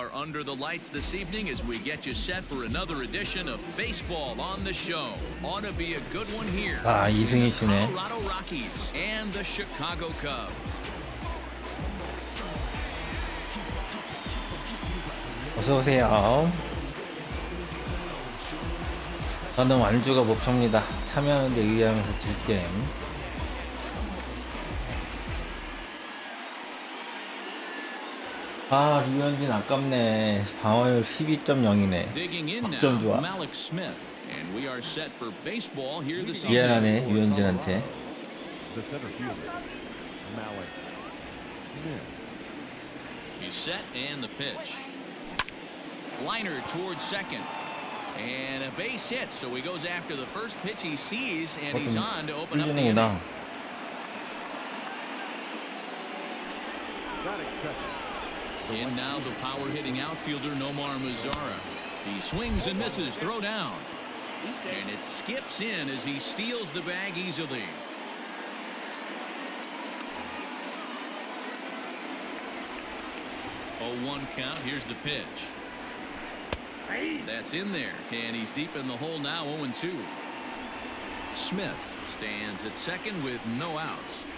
are under the lights this evening as we get you set for another edition of Baseball on the Show. Ought to be a good one here. 아, 이승희씨네. Colorado Rockies and the Chicago Cubs. 어서 오세요. 저는 완주가 목표입니다. 참여하는데 의지하면서 질 게임. 아, 류현진 아깝네. 방어율 12.0이네. 득점 좋아. 미안하네, 류현진한테. He's set and the pitch. Liner towards second. And a base hit, so he goes after the first pitch he sees, and he's on to open up the inning. In now the power hitting outfielder Nomar Mazara. He swings and misses, throw down. And it skips in as he steals the bag easily. Oh, 1 count, here's the pitch. That's in there, and he's deep in the hole now, 0-2. Smith stands at second with no outs.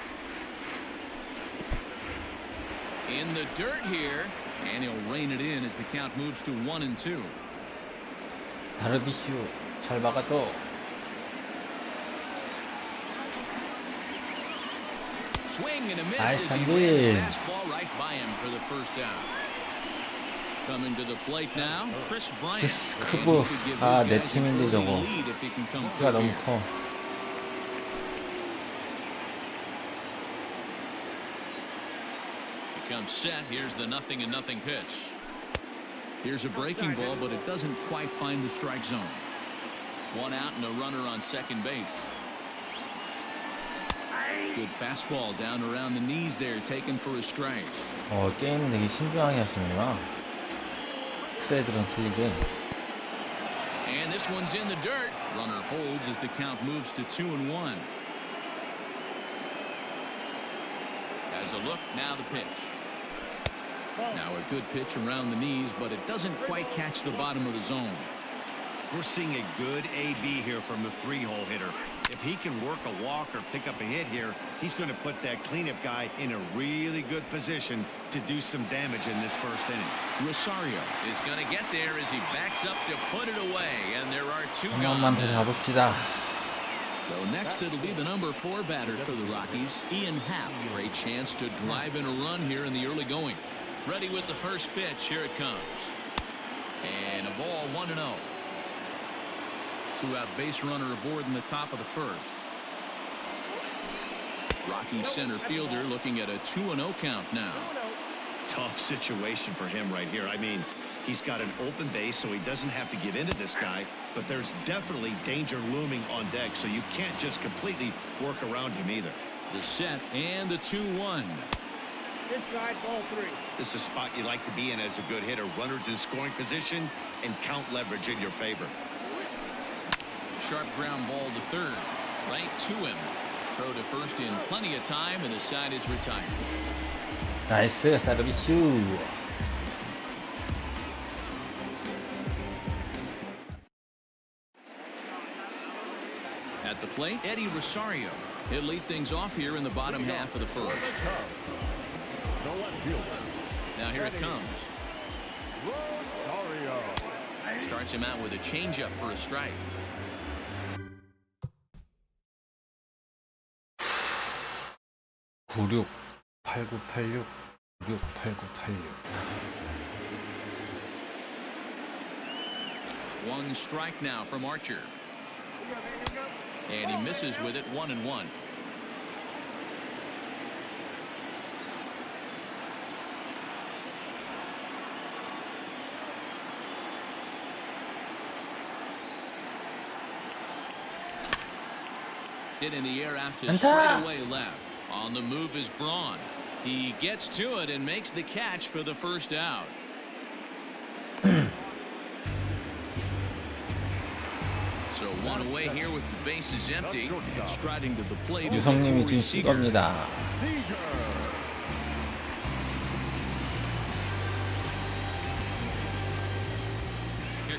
In the dirt here, and he'll rein it in as the count moves to 1-2. 다르비슈 잘 막아줘. Swing and a miss Nice, as he ran the fastball right by him for the first out. Coming to the plate now, Chris Bryant. 크브. 아, 내 팀인데 저거. 크가 너무 커. Comes set. Here's the 0-0 pitch. Here's a breaking ball, but it doesn't quite find the strike zone. 1 out and a runner on second base. Good fastball down around the knees there, taken for a strike. 게임은 되게 신중하게 하시는구나. 트레이드랑 틀리게. And this one's in the dirt. Runner holds as the count moves to 2-1. As a look, now the pitch. Now a good pitch around the knees, but it doesn't quite catch the bottom of the zone. We're seeing a good AB here from the 3-hole hitter. If he can work a walk or pick up a hit here, he's going to put that cleanup guy in a really good position to do some damage in this first inning. Rosario is going to get there as he backs up to put it away, and there are 2 한번만 더 gone. 가봅시다. So next it'll be the number 4 batter for the Rockies, Ian Happ. Great chance to drive in a run here in the early going. Ready with the first pitch. Here it comes. And a ball 1-0. 2-out base runner aboard in the top of the first. Rockies center fielder looking at a 2-0 count now. Tough situation for him right here. I mean, he's got an open base, so he doesn't have to give in to this guy, but there's definitely danger looming on deck, so you can't just completely work around him either. The set and the 2-1. Inside ball 3. This is a spot you like to be in as a good hitter. Runners in scoring position and count leverage in your favor. Sharp ground ball to third. Right to him. Throw to first in plenty of time, and the side is retired. 나이스, 다르비슈. At the plate, Eddie Rosario. He'll lead things off here in the bottom half of the first. Now here it comes. Starts him out with a changeup for a strike. (96) 8986 6986. 1 strike now from Archer. And he misses with it, 1-1. Hit in the air out to straightaway left. On the move is Braun. He gets to it and makes the catch for the first out. So 1 away here with the bases empty. And striding to the plate. 유성님이 지금 찍겁니다.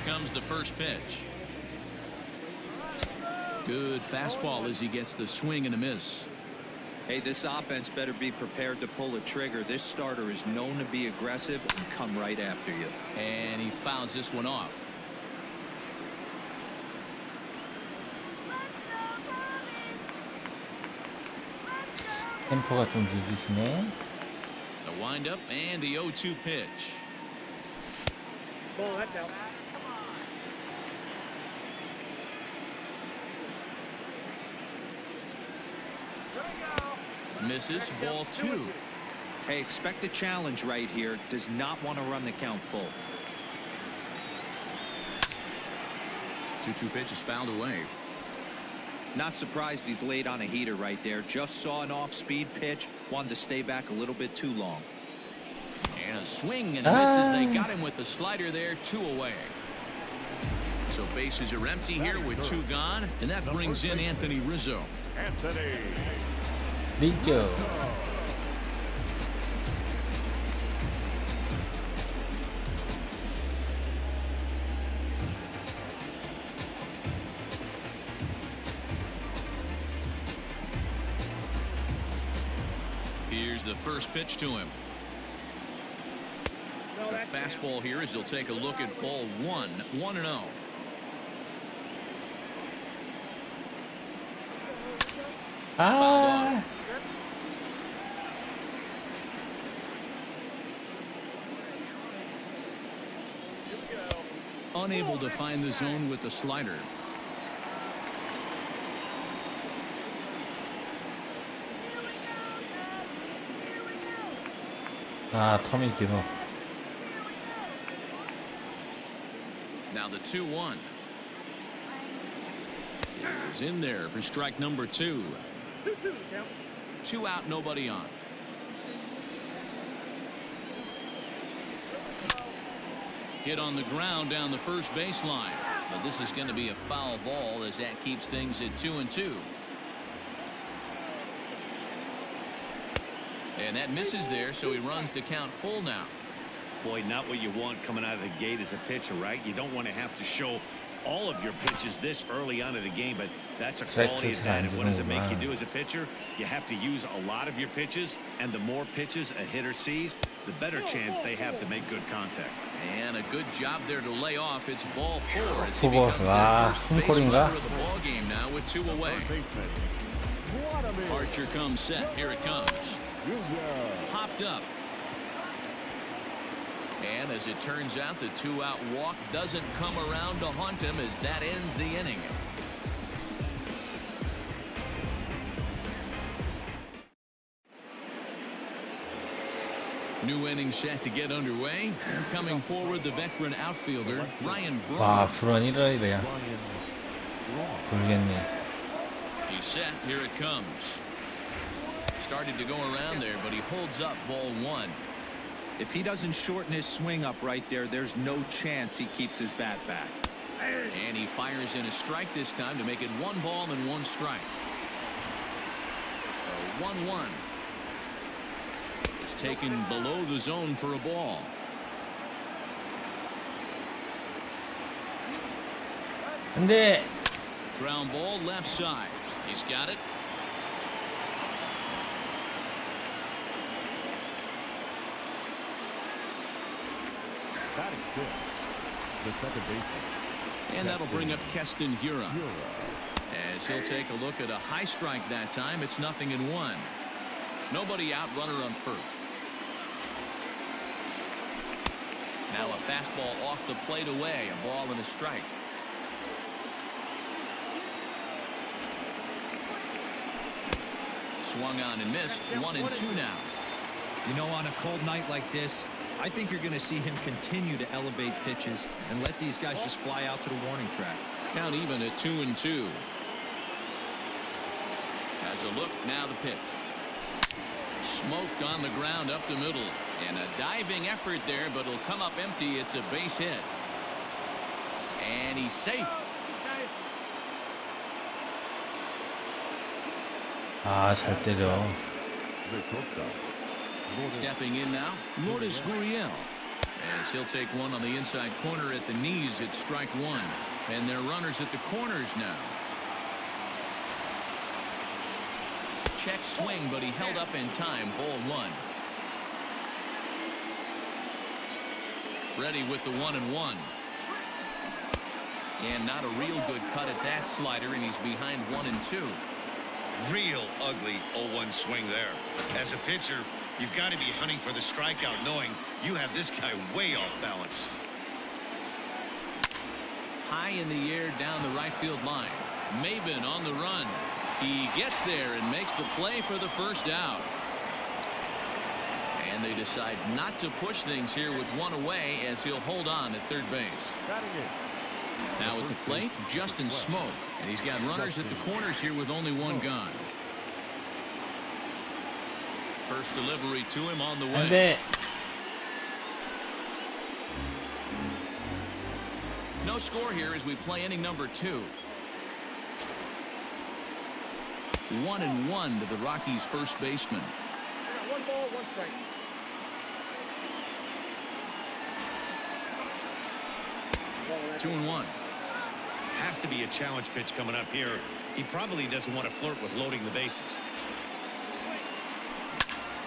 comes the first pitch. Good fastball as he gets the swing and a miss. Hey, this offense better be prepared to pull a trigger. This starter is known to be aggressive and come right after you. And he fouls this one off. 템포가 좀 늦으시네. The windup and the 0-2 pitch. Ball, that's out. Misses, ball 2. Hey, expect a challenge right here. Does not want to run the count full. 2-2 pitch is fouled away. Not surprised he's laid on a heater right there. Just saw an off-speed pitch. Wanted to stay back a little bit too long. And a swing and a miss as they got him with the slider there. 2 away. So bases are empty here with 2 gone, and that brings in Anthony Rizzo. 리죠. Here's the first pitch to him. No, The that's fastball here as he'll take a look at ball 1. 1-0. 아, Unable to find the zone with the slider. 아, 텀이 길어. Now the 2-1. Is in there for strike number 2. 2 out, nobody on. Hit on the ground down the first baseline. But this is going to be a foul ball as that keeps things at 2-2. And that misses there, so he runs the count full now. Boy, not what you want coming out of the gate as a pitcher, right? You don't want to have to show all of your pitches this early on in the game, but that's a quality advantage. What does it make you do as a pitcher? You have to use a lot of your pitches, and the more pitches a hitter sees, the better chance they have to make good contact. And a good job there to lay off. It's ball 4 as he four. becomes 와, the first base 홈골인가? runner of the ball game now with 2 away. Archer comes set. Here it comes. Popped up. And as it turns out, the 2-out walk doesn't come around to haunt him as that ends the inning. New inning set to get underway. Coming forward, the veteran outfielder, Ryan 와, Braun. 불안 1월이래야. 돌겠네. He's set. Here it comes. Started to go around there, but he holds up ball 1. If he doesn't shorten his swing up right there, there's no chance he keeps his bat back. And he fires in a strike this time to make it 1 ball and 1 strike. 1-1. It's taken below the zone for a ball. 근데 Ground ball left side. He's got it. The second baseman. And that'll bring up Keston Hura. As he'll take a look at a high strike that time. It's 0-1. Nobody out, runner on first. Now a fastball off the plate away. A ball and a strike. Swung on and missed. 1-2 now. You know, on a cold night like this, I think you're going to see him continue to elevate pitches and let these guys just fly out to the warning track. Count even at 2-2. Has a look, now the pitch. Smoked on the ground up the middle. And a diving effort there, but it'll come up empty. It's a base hit. And he's safe. 아, 잘 때려. The shortstop. Stepping in now, Lourdes Gurriel. As he'll take one on the inside corner at the knees, it's strike one. And they're runners at the corners now. Check swing, but he held up in time. Ball one. Ready with the 1-1. And not a real good cut at that slider, and he's behind 1-2. Real ugly 0-1 swing there. As a pitcher, you've got to be hunting for the strikeout, knowing you have this guy way off balance. High in the air down the right field line. Maben on the run. He gets there and makes the play for the first out. And they decide not to push things here with one away as he'll hold on at third base. Now at the plate, Justin Smoke. And he's got runners at the corners here with only one gone. First delivery to him on the way. 안돼. No score here as we play inning number 2. 1-1 to the Rockies' first baseman. One ball, one strike. Two and one. Has to be a challenge pitch coming up here. He probably doesn't want to flirt with loading the bases.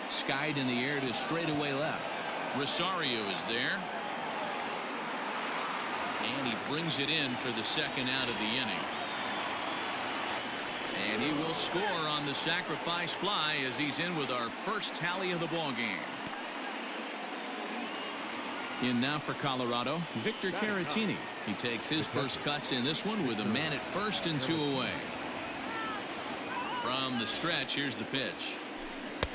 Skied in the air to straightaway left. Rosario is there. And he brings it in for the second out of the inning. And he will score on the sacrifice fly as he's in with our first tally of the ball game. In now for Colorado, Victor Caratini. He takes his first cuts in this one with a man at first and 2 away. From the stretch, here's the pitch.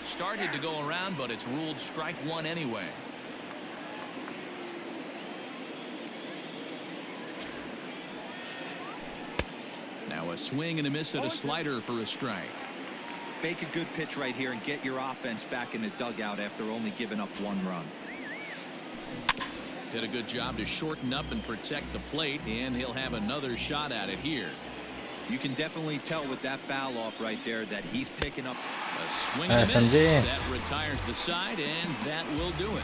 Started to go around, but it's ruled strike one anyway. Now a swing and a miss at a slider for a strike. Make a good pitch right here and get your offense back in the dugout after only giving up 1 run. Did a good job to shorten up and protect the plate, and he'll have another shot at it here. You can definitely tell with that foul off right there that he's picking up. A swing and a miss. That retires the side, and that will do it.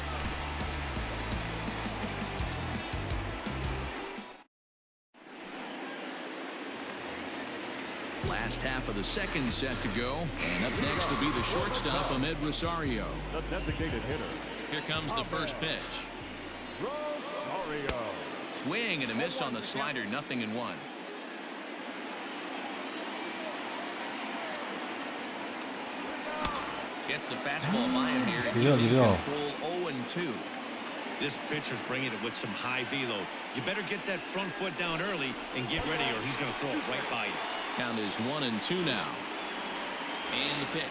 Last half of the second set to go, and up next will be the shortstop, Ahmed Rosario. The designated hitter. Here comes the first pitch. Rosario. Swing and a miss on the slider, 0-1. Gets the fastball by him here. He's in control 0-2. This pitcher's bringing it with some high velo. You better get that front foot down early and get ready, or he's going to throw it right by you. Count is 1-2 now. And the pitch.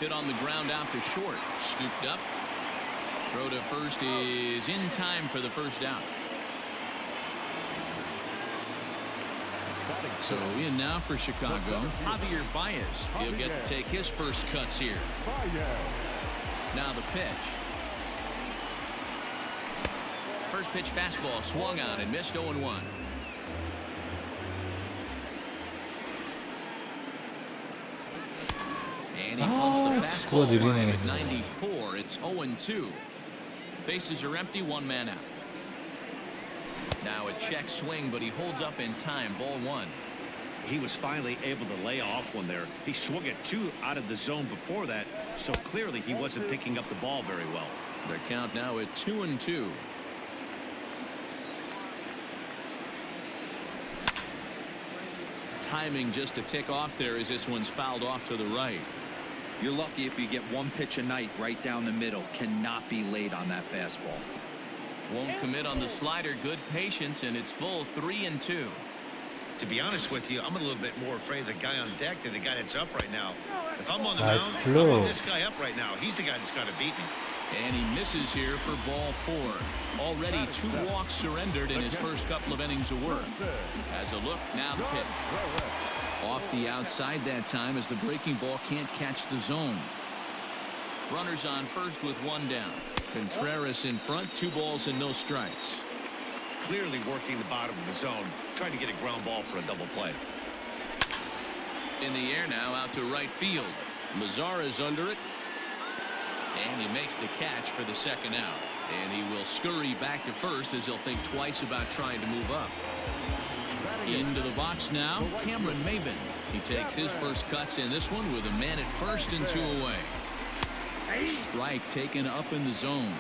Hit on the ground out to short. Scooped up. Throw to first is in time for the first out. So in now for Chicago, Javier Baez. He'll get to take his first cuts here. Now the pitch. First pitch fastball swung on and missed 0-1. And he pumps the fastball line at 94. It's 0-2. Bases are empty, 1 man out. Now a check swing, but he holds up in time. Ball 1. He was finally able to lay off one there. He swung at 2 out of the zone before that, so clearly he wasn't picking up the ball very well. The count now at 2-2. Timing just a tick off there as this one's fouled off to the right. You're lucky if you get 1 pitch a night right down the middle. Cannot be late on that fastball. Won't commit on the slider. Good patience, and it's full 3-2. To be honest with you, I'm a little bit more afraid of the guy on deck than the guy that's up right now. If I'm on the mound, I want this guy up right now. He's the guy that's got to beat me. And he misses here for ball 4. Already 2 walks surrendered in his first couple of innings of work. As a look, now the pitch. Off the outside that time as the breaking ball can't catch the zone. Runners on first with one down. Contreras in front, 2 balls and no strikes. Clearly working the bottom of the zone, trying to get a ground ball for a double play. In the air now out to right field. Mazara's under it. And he makes the catch for the second out. And he will scurry back to first as he'll think twice about trying to move up. Into the box now, Cameron Maben. He takes his first cuts in this one with a man at first and 2 away. Strike taken up in the zone.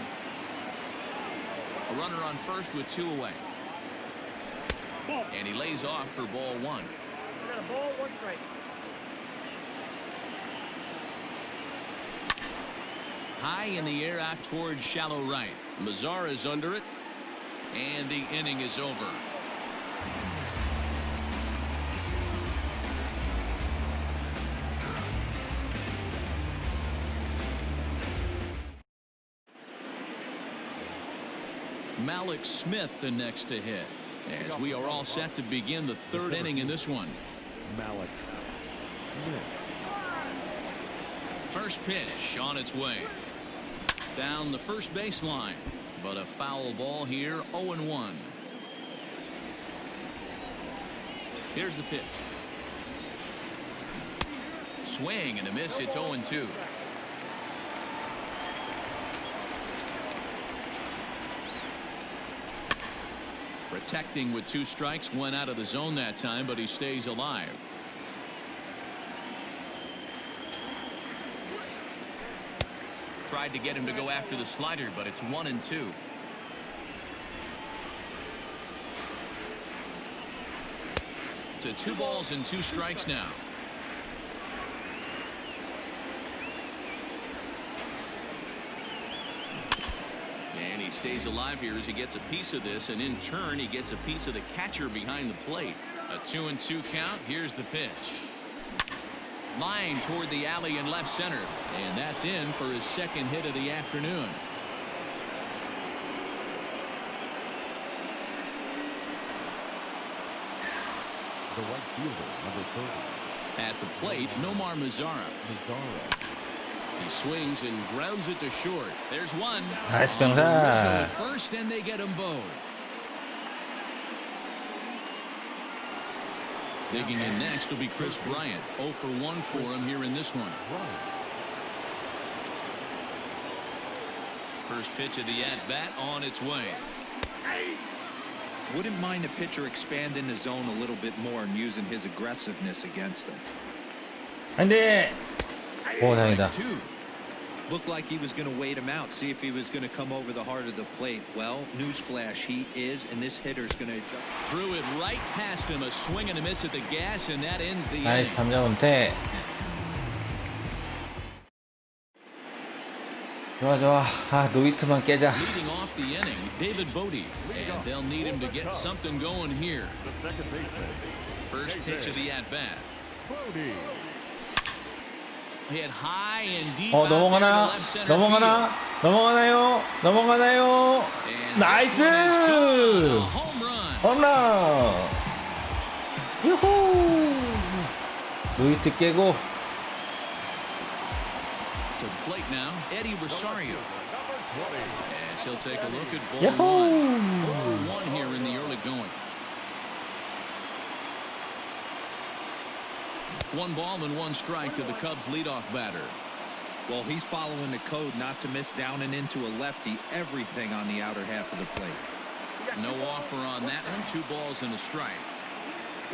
A runner on first with 2 away. And he lays off for ball 1. We got a ball, 1 strike. High in the air out towards shallow right. Mazara's under it. And the inning is over. Malik Smith the next to hit, as we are all set to begin the 3rd inning in this one. Malik. First pitch on its way. Down the first baseline, but a foul ball here, 0-1. Here's the pitch. Swing and a miss, it's 0-2. Protecting with 2 strikes, went out of the zone that time, but he stays alive. Tried to get him to go after the slider, but it's 1-2. To 2 balls and 2 strikes now. And he stays alive here as he gets a piece of this, and in turn he gets a piece of the catcher behind the plate. A 2-2 count. Here's the pitch. Line toward the alley in left center, and that's in for his 2nd hit of the afternoon. The right fielder, number 30. At the plate, Nomar Mazara. He swings and grounds it to short. There's one. 나이스 On the 병사. whistle first, and they get them both. Digging in next will be Chris Bryant. 0 for 1 for him here in this one. First pitch of the at-bat on its way. Wouldn't mind the pitcher expanding the zone a little bit more and using his aggressiveness against him. 안돼. 오, 다행이다. 2. Looked like he was going to wait him out, see if he was going to come over the heart of the plate. Well, newsflash, he is, and this hitter's going to adjust. Threw it right past him. A swing and a miss at the gas, and that ends the 나이스 inning. 3점 은퇴. 좋아 좋아. 아, 노히트만 깨자. Leading off the inning, David Bodie, and they'll need him to get something going here. The second baseman. First pitch of the at-bat. Brody. Hit high and deep. 넘어가나? 넘어가나? 넘어가나요? 넘어가나요? 나이스! Home run. 홈런! 유후! 노히트 깨고. To the plate now, Eddie Rosario. As he'll take a look at ball Yahoo! 1. 0 for 1 here in the early going. 1 ball and 1 strike to the Cubs leadoff batter. Well, he's following the code not to miss down and into a lefty. Everything on the outer half of the plate. No offer on that one. 2 balls and a strike.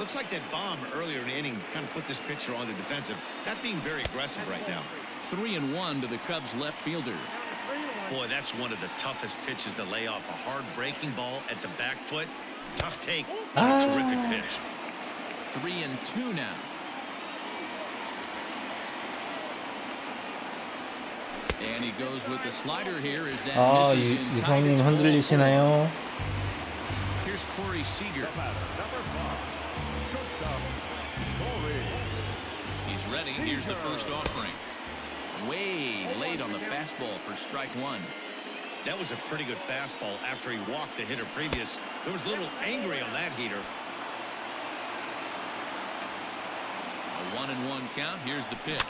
Looks like that bomb earlier in the inning kind of put this pitcher on the defensive. Not being very aggressive right now. 3-1 to the Cubs left fielder. Boy, that's one of the toughest pitches to lay off. A hard breaking ball at the back foot. Tough take. A terrific pitch. 3-2 now. And he goes with the slider here as that 아, misses in time. 유성님 It's 흔들리시나요? 0-4. Here's Corey Seager. He's ready. Here's the first offering. Way late on the fastball for strike 1. That was a pretty good fastball after he walked the hitter previous. There was a little angry on that heater. 1-1 count. Here's the pitch.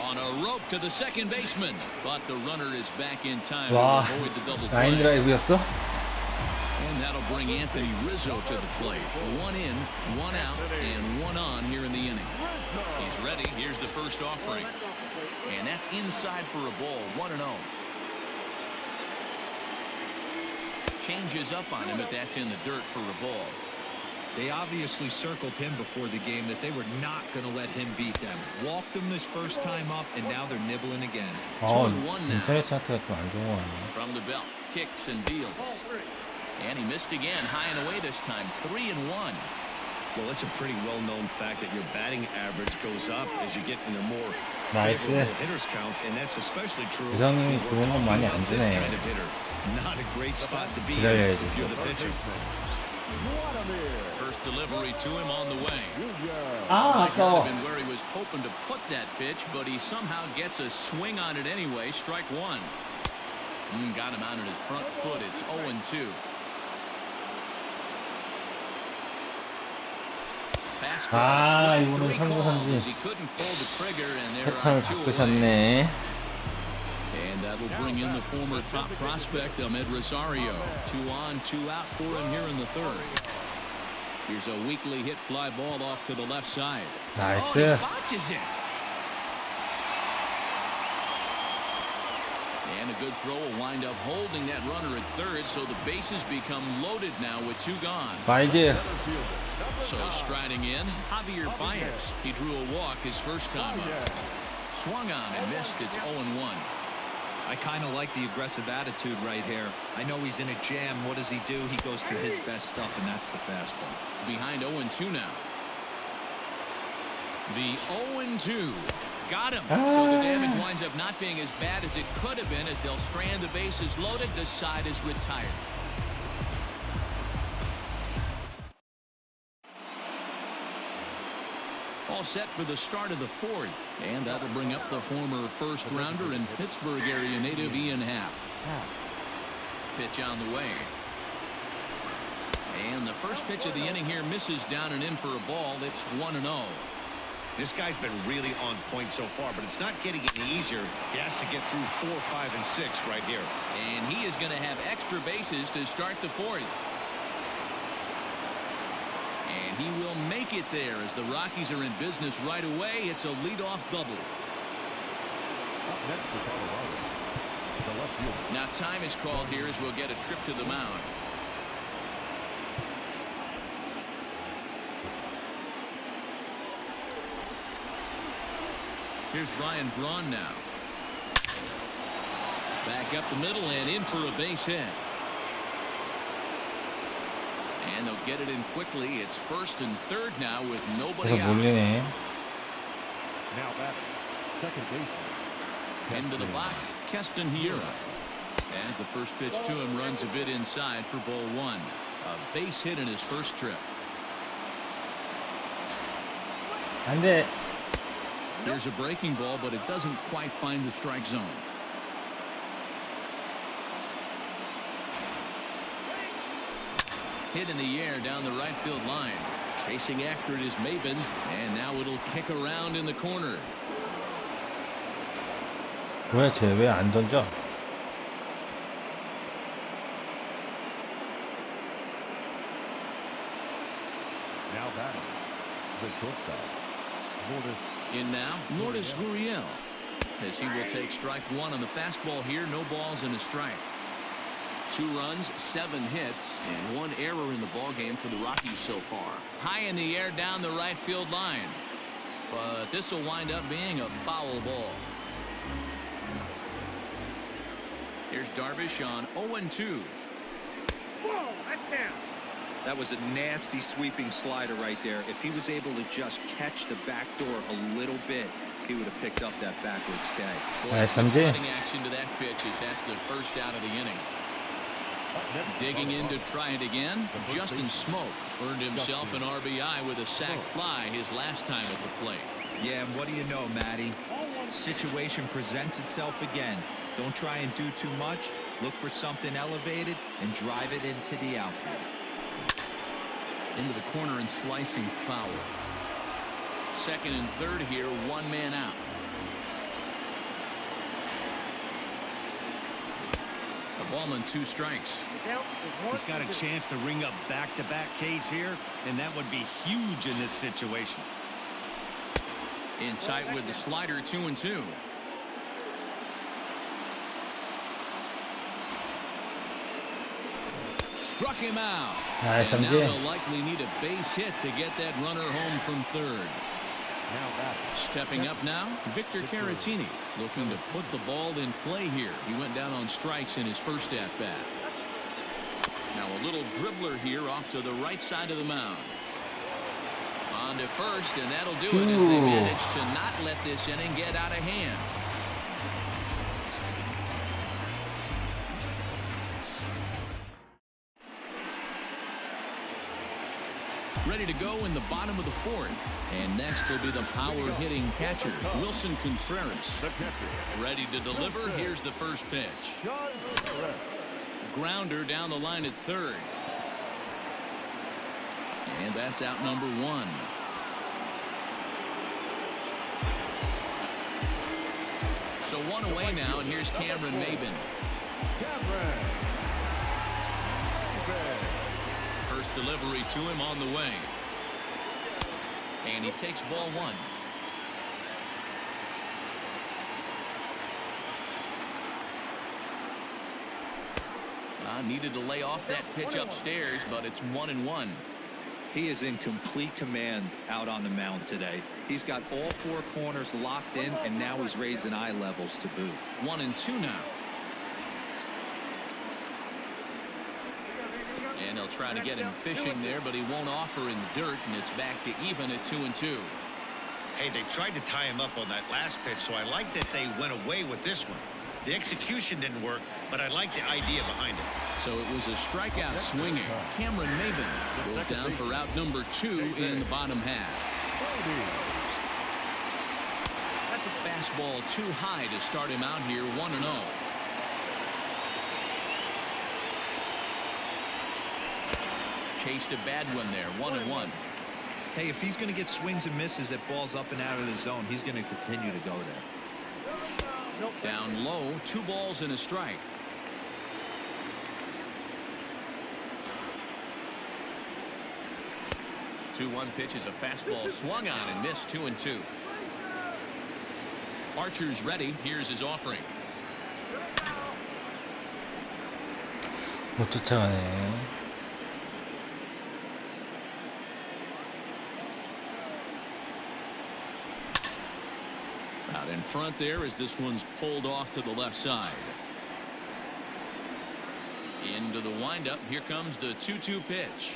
On a rope to the second baseman, but the runner is back in time 와, to avoid the double 라인 play. 드라이브였어? And that'll bring Anthony Rizzo to the plate. 1 in, 1 out, and 1 on here in the inning. He's ready. Here's the first offering. And that's inside for a ball. 1-0. Changes up on him, but that's in the dirt for a ball. They obviously circled him before the game that they were not going to let him beat them. Walked him this first time up, and now they're nibbling again. 2-1 now. 인터넷 차트가 좀 안 좋은 거 아니야? From the belt, kicks and deals. And he missed again, high and away this time. 3-1. Well, it's a pretty well-known fact that your batting average goes up as you get into more 나이스. favorable hitters counts, and that's especially true. 이상님이 when we're 좋은 건 많이 talking 안 about this 주네. kind of hitter. Not a great spot to be in 기다려야지. if you're the pitcher. First delivery to him on the way. 아, Might not 아까워. have been where he was hoping to put that pitch, but he somehow gets a swing on it anyway. Strike one. Got him out on his front foot. It's 0-2. 아, 이거는 He 선구선지 couldn't pull the trigger, and there 패턴을 are 2 away. 바꾸셨네. And that'll bring in the former top prospect, Ahmed Rosario. 2 on, 2 out for him here in the third. Here's a weakly hit fly ball off to the left side. 나이스. Oh, he botches it. And a good throw will wind up holding that runner at third, so the bases become loaded now with 2 gone. 바이즈. So striding in, Javier Baez. He drew a walk his first time up. Swung on and missed. It's 0-1. I kind of like the aggressive attitude right here. I know he's in a jam. What does he do? He goes to his best stuff, and that's the fastball. Behind 0-2 now. The 0-2. Got him. So the damage winds up not being as bad as it could have been as they'll strand the bases loaded. The side is retired. All set for the start of the fourth. And that'll bring up the former first rounder and Pittsburgh area native Ian Happ. Pitch on the way. And the first pitch of the inning here misses down and in for a ball. It's 1-0. This guy's been really on point so far, but it's not getting any easier. He has to get through 4, 5, and 6 right here. And he is going to have extra bases to start the fourth. And he will make it there as the Rockies are in business right away. It's a leadoff double. Up next for Colorado, the left fielder. Now time is called here as we'll get a trip to the mound. Here's Ryan Braun now. Back up the middle and in for a base hit. And they'll get it in quickly. It's first and third now with nobody 그래서 out. 몰리네. Now batting, second baseman. Into the box, Keston Hiura. As the first pitch to him runs a bit inside for ball 1. A base hit in his first trip. 안 돼. Here's a breaking ball, but it doesn't quite find the strike zone. Hit in the air down the right field line. Chasing after it is Maben, and now it'll kick around in the corner. 왜 쟤 왜 안 던져? Now batting, the shortstop, Lourdes. In now, Lourdes Gurriel. As he will take strike 1 on the fastball here. No balls and a strike. 2 runs, 7 hits, and 1 error in the ballgame for the Rockies so far. High in the air down the right field line. But this will wind up being a foul ball. Here's Darvish on 0-2. Whoa, that's down. That was a nasty sweeping slider right there. If he was able to just catch the back door a little bit, he would have picked up that backwards K. 삼진. Cutting action to that pitch as that's the first out of the inning. Digging in to try it again. Justin Smoke earned himself an RBI with a sac fly his last time at the plate. Yeah, and what do you know, Matty? Situation presents itself again. Don't try and do too much. Look for something elevated and drive it into the outfield. Into the corner and slicing foul. Second and third here, one man out. A ball and 2 strikes. He's got a chance to ring up back-to-back Ks here, and that would be huge in this situation. In tight with the slider, 2-2. Struck him out. Nice, And now MJ. they'll likely need a base hit to get that runner home from third. Now back. Stepping up now, Victor Caratini, looking to put the ball in play here. He went down on strikes in his first at-bat. Now a little dribbler here off to the right side of the mound. On to first, and that'll do it as they manage to not let this inning get out of hand. Ready to go in the bottom of the fourth. And next will be the power-hitting catcher, Wilson Contreras. The catcher. Ready to deliver. Here's the first pitch. John Perez. Grounder down the line at third. And that's out number 1. So 1 away now, and here's Cameron Maben. Cameron. First delivery to him on the way. And he takes ball 1. Needed to lay off that pitch upstairs, but it's 1-1. He is in complete command out on the mound today. He's got all 4 corners locked in, and now he's raising eye levels to boot. 1-2 now. And they'll try to get him fishing there, but he won't offer in the dirt, and it's back to even at 2-2. Hey, they tried to tie him up on that last pitch, so I like that they went away with this one. The execution didn't work, but I like the idea behind it. So it was a strikeout swinging. Cameron Maben goes down for out number 2 in the bottom half. Fastball too high to start him out here, 1-0. Chased a bad one there, 1-1. Hey, if he's going to get swings and misses at balls up and out of the zone, he's going to continue to go there. Down low, 2 balls and a strike. Two-one pitch is a fastball swung on and missed, 2-2. Archer's ready. Here's his offering. 못 쫓아가네. Out in front there as this one's pulled off to the left side. Into the windup. Here comes the 2-2 pitch.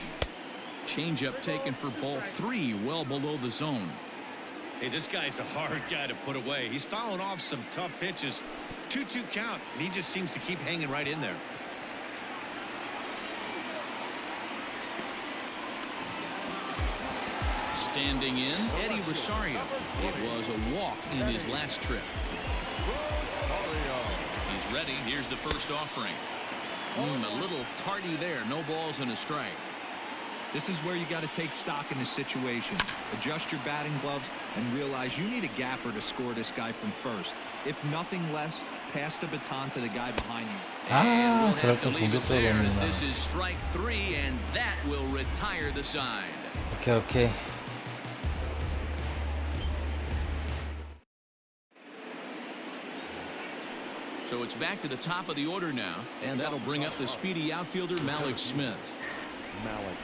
Changeup taken for ball 3, well below the zone. Hey, this guy's a hard guy to put away. He's fouling off some tough pitches. 2-2 count, and he just seems to keep hanging right in there. Standing in, Eddie Rosario. It was a walk in his last trip. He's ready. Here's the first offering. A little tardy there. No balls and a strike. This is where you got to take stock in the situation. Adjust your batting gloves and realize you need a gapper to score this guy from first. If nothing less, pass the baton to the guy behind you. And we'll have to 그럴 땐 leave it there as 공격적으로 this is strike 3, and that will retire the side. 오케이. So it's back to the top of the order now, and that'll bring up the speedy outfielder Malik Smith. Malik.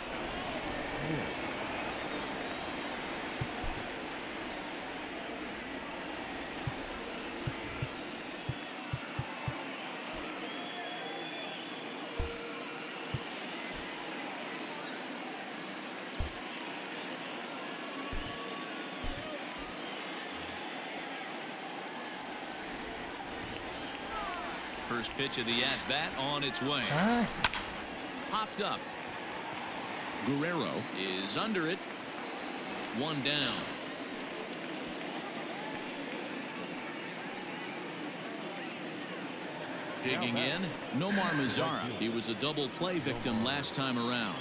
First pitch of the at-bat on its way. Popped up. Guerrero is under it. 1 down. Digging in, Nomar Mazara. He was a double play victim last time around.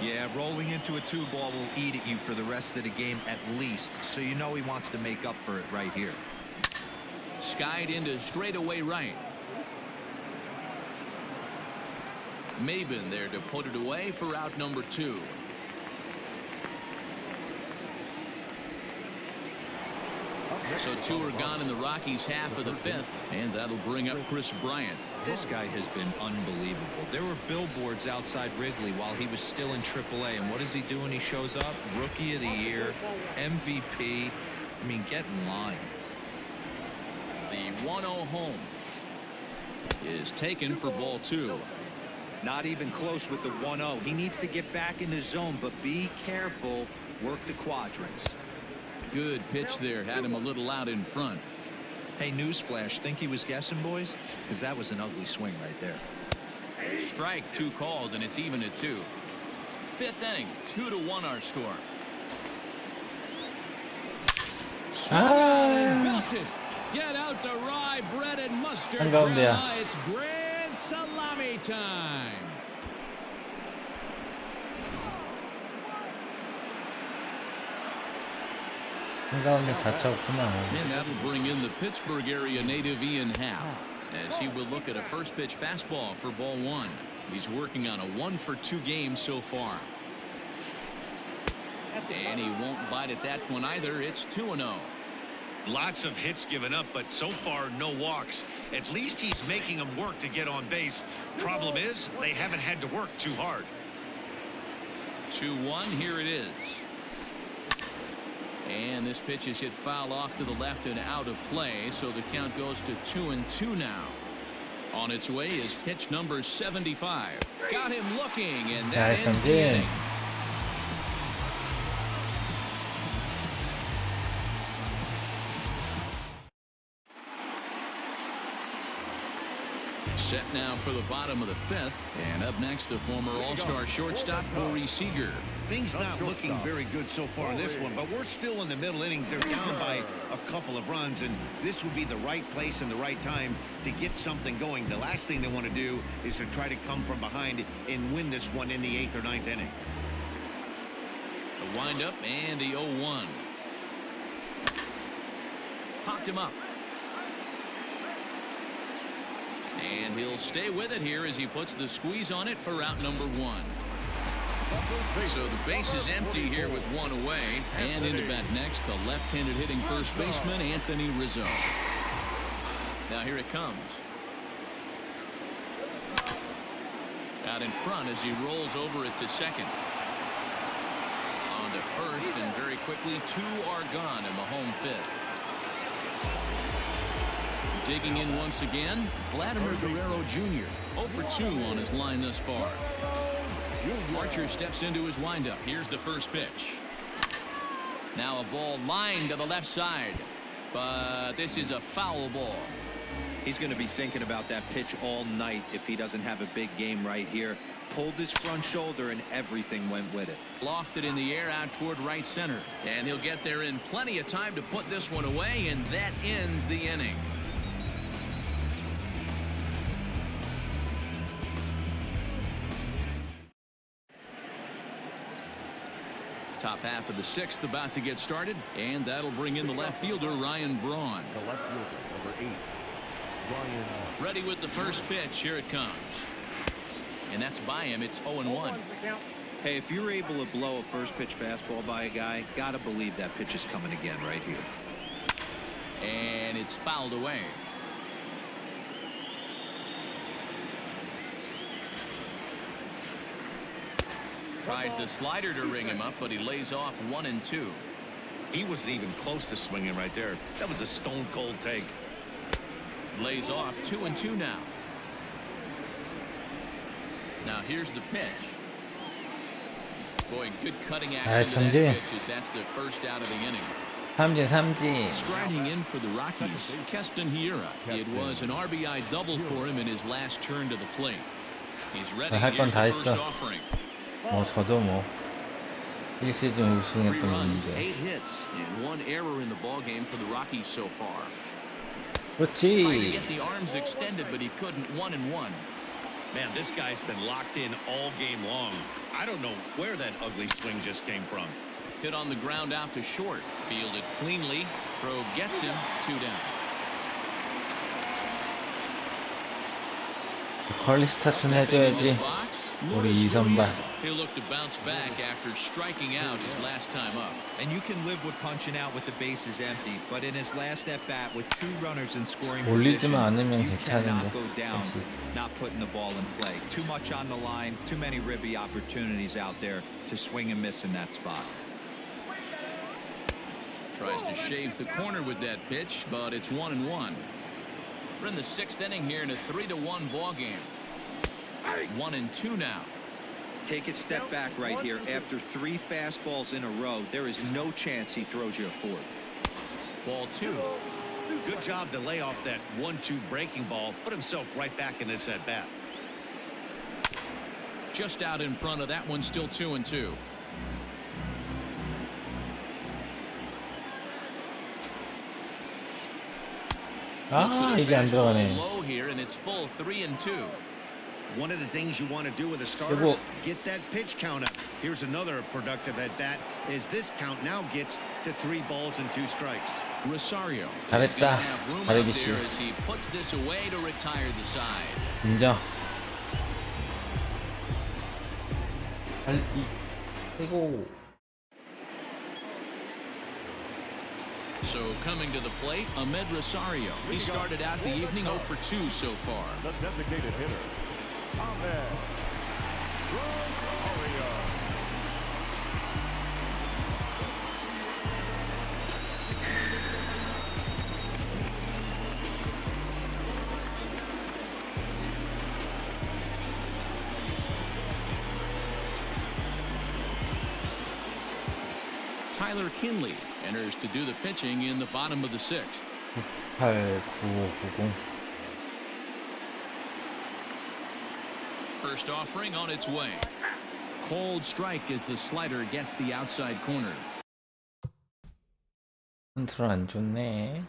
Yeah, rolling into a 2-ball will eat at you for the rest of the game at least, so you know he wants to make up for it right here. Skied into straightaway right. Maben there to put it away for out number 2. So 2 are gone in the Rockies' half of the 5th, and that'll bring up Chris Bryant. This guy has been unbelievable. There were billboards outside Wrigley while he was still in AAA, and what is he doing? He shows up, Rookie of the Year, MVP. I mean, get in line. The 1-0 home is taken for ball 2. Not even close with the 1-0. He needs to get back in the zone, but be careful. Work the quadrants. Good pitch there. Had him a little out in front. Hey, newsflash. Think he was guessing, boys? Because that was an ugly swing right there. Strike 2 called, and it's even at 2. 5th inning, 2-1 our score. Belted. Get out the rye bread and mustard. 한가운데야. Grandma. It's grand salami time. 한가운데 갇혔구나. And that'll bring in the Pittsburgh area native Ian Happ, as he will look at a first pitch fastball for ball 1. He's working on a 1-for-2 game so far. And he won't bite at that one either. It's 2-0. Lots of hits given up, but so far no walks. At least he's making them work to get on base. Problem is, they haven't had to work too hard. 2-1. Here it is. And this pitch is hit foul off to the left and out of play, so the count goes to 2-2 now. On its way is pitch number 75. Got him looking, and that ends the inning. Set now for the bottom of the 5th, and up next the former all-star shortstop Corey Seager. Things not looking very good so far in this one, but we're still in the middle innings. They're down by a couple of runs, and this would be the right place and the right time to get something going. The last thing they want to do is to try to come from behind and win this one in the 8th or 9th inning. The windup and the 0-1. Popped him up. And he'll stay with it here as he puts the squeeze on it for out number 1. So the base is empty here with 1 away. And into bat next, the left-handed hitting first baseman, Anthony Rizzo. Now here it comes. Out in front as he rolls over it to second. On to first, and very quickly 2 are gone in the home 5th. Digging in once again, Vladimir Guerrero Jr. 0 for 2 on his line thus far. Archer steps into his windup. Here's the first pitch. Now a ball lined to the left side, but this is a foul ball. He's going to be thinking about that pitch all night if he doesn't have a big game right here. Pulled his front shoulder and everything went with it. Lofted in the air out toward right center, and he'll get there in plenty of time to put this one away, and that ends the inning. Top half of the 6th about to get started, and that'll bring in the left fielder Ryan Braun. The left fielder, number 8, Ryan. Ready with the first pitch. Here it comes. And that's by him. It's 0-1. Hey, if you're able to blow a first pitch fastball by a guy, gotta believe that pitch is coming again right here. And it's fouled away. Tries the slider to ring him up, but he lays off 1 and 2. He wasn't even close to swinging right there. That was a stone cold take. Lays off 2 and 2 now. Now here's the pitch. Boy, good cutting action to that pitch, as that's the first out of the inning. 삼진. Striding in for the Rockies, Keston Hiura. It was an RBI double for him in his last turn to the plate. He's ready. 할 건 Here's 다 the first 했어. offering. 저도 1시즌 3 우승했던 runs, 건데. 8 hits, and 1 error in the ball game for the Rockies so far. Trying to 그렇지. get the arms extended, but he couldn't. 1-1. Man, this guy's been locked in all game long. I don't know where that ugly swing just came from. Hit on the ground out to short. Fielded cleanly. Throw gets him. 2 down. 컬리 스타츠는 해줘야지. 우리 이선발. He'll look to bounce back after striking out his last time up. And you can live with punching out with the bases empty, but in his last at bat with 2 runners in scoring position, 올리지만 않으면 you cannot 괜찮은데. go down 그렇지. not putting the ball in play. Too much on the line, too many ribby opportunities out there to swing and miss in that spot. Tries to shave the corner with that pitch, but it's 1-1. We're in the 6th inning here in a 3-1 ball game. 1-2 now. Take a step back right here. After 3 fastballs in a row, there is no chance he throws you a 4th. Ball 2. Good job to lay off that 1-2 breaking ball. Put himself right back in this at bat. Just out in front of that one, still 2-2. 아, 이게 안 들어가네. Low here, and it's full 3-2. One of the things you want to do with a starter, 그리고 get that pitch count up. Here's another productive at bat, is this count now gets to 3 balls and 2 strikes. Rosario is 잘했다. gonna have room out 잘했지. there as he puts this away to retire the side. 인정. 아이고. So coming to the plate, Ahmed Rosario. He started out the evening 0 for 2 so far. The designated hitter, Ahmed Rosario. Tyler Kinley enters to do the pitching in the bottom of the 6th. 989590. First offering on its way. Cold strike as the slider gets the outside corner. 컨트롤 안 좋네.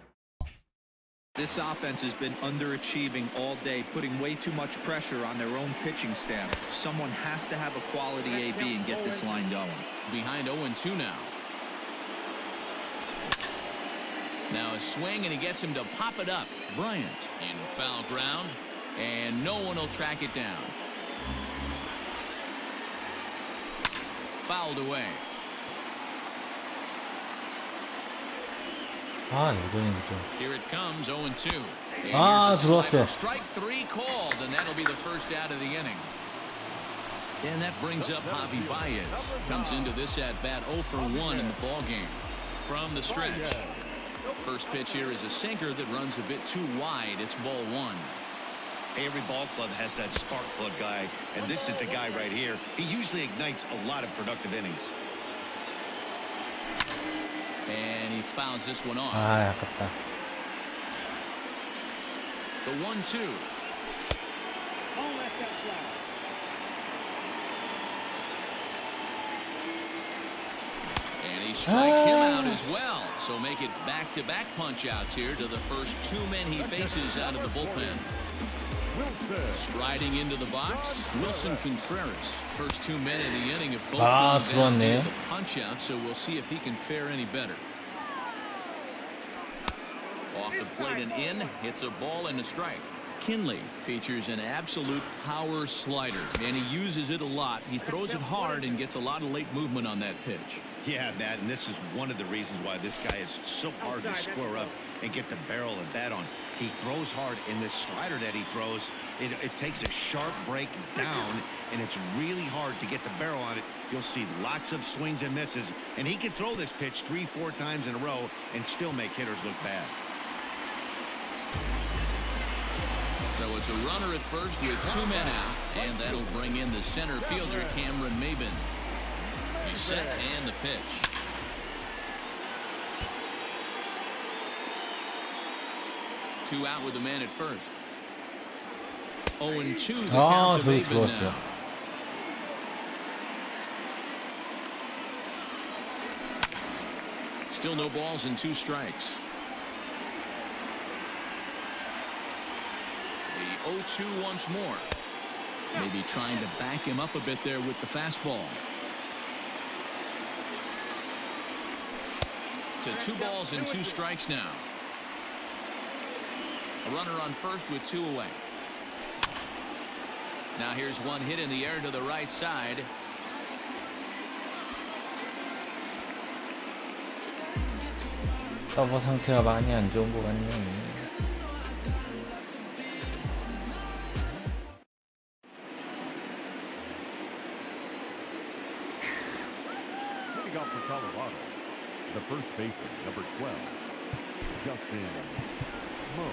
This offense has been underachieving all day, putting way too much pressure on their own pitching staff. Someone has to have a quality AB and get this line going. Behind 0-2 now. Now a swing, and he gets him to pop it up. Bryant in foul ground, and no one will track it down. Fouled away. 아, 여전히 좀. Here it comes, 0-2. And 아, here's a slider. 들어왔어요. Strike 3 called, and that'll be the first out of the inning. And that brings up Javi Baez. Comes into this at-bat 0 for 1 in the ball game. From the stretch. First pitch here is a sinker that runs a bit too wide. It's ball 1. Every ball club has that spark plug guy, and this is the guy right here. He usually ignites a lot of productive innings. And he fouls this one off. 아, 아깝다. The 1-2. Oh, that's that fly. And he strikes him out as well. So make it back-to-back punch-outs here to the first 2 men he faces out of the bullpen. Wilson. Striding into the box, Wilson Contreras. First 2 men in the inning have both 아, gone down 들어왔네. via the punch-out, so we'll see if he can fare any better. Off the plate and in, hits a ball and a strike. Kinley features an absolute power slider, and he uses it a lot. He throws it hard and gets a lot of late movement on that pitch. Yeah, Matt, and this is one of the reasons why this guy is so hard to square up and get the barrel of bat on. He throws hard, and this slider that he throws, it takes a sharp break down, and it's really hard to get the barrel on it. You'll see lots of swings and misses, and he can throw this pitch 3-4 times in a row and still make hitters look bad. So it's a runner at first with 2 men out, and that'll bring in the center fielder, Cameron Maben. He's set and the pitch. Two out with the man at first. 0-2 the 아, count to 저기 Maben 들어왔어요. now. Still no balls and 2 strikes. 0-2 once more. Maybe trying to back him up a bit there with the fastball. To 2 balls and 2 strikes now. A runner on first with 2 away. Now here's one hit in the air to the right side. 서버 상태가 많이 안 좋은 것 같네. Hitting out for Colorado, the first baseman, number 12, Justin Mo.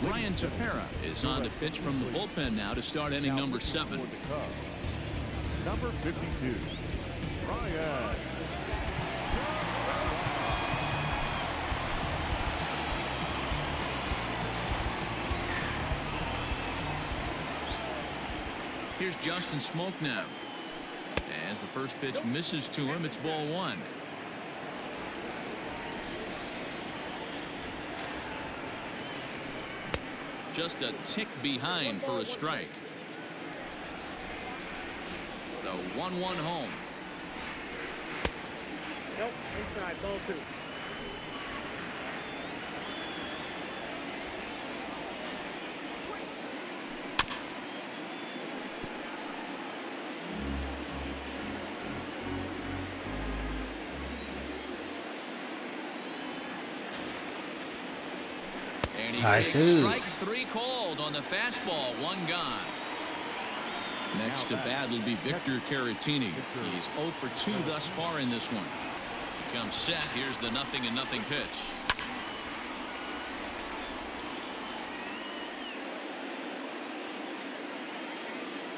Ryan Tepera is on the pitch from the bullpen now to start inning number 7. Number 52, Ryan. Here's Justin Smoke now. As the first pitch misses to him, it's ball 1. Just a tick behind for a strike. The 1-1 home. Nope, inside, ball 2. And he Nice. takes strike 3 called on the fastball. 1 gone. Next to bat will be Victor Caratini. He's 0 for 2 thus far in this one. He comes set. Here's the 0-0 pitch.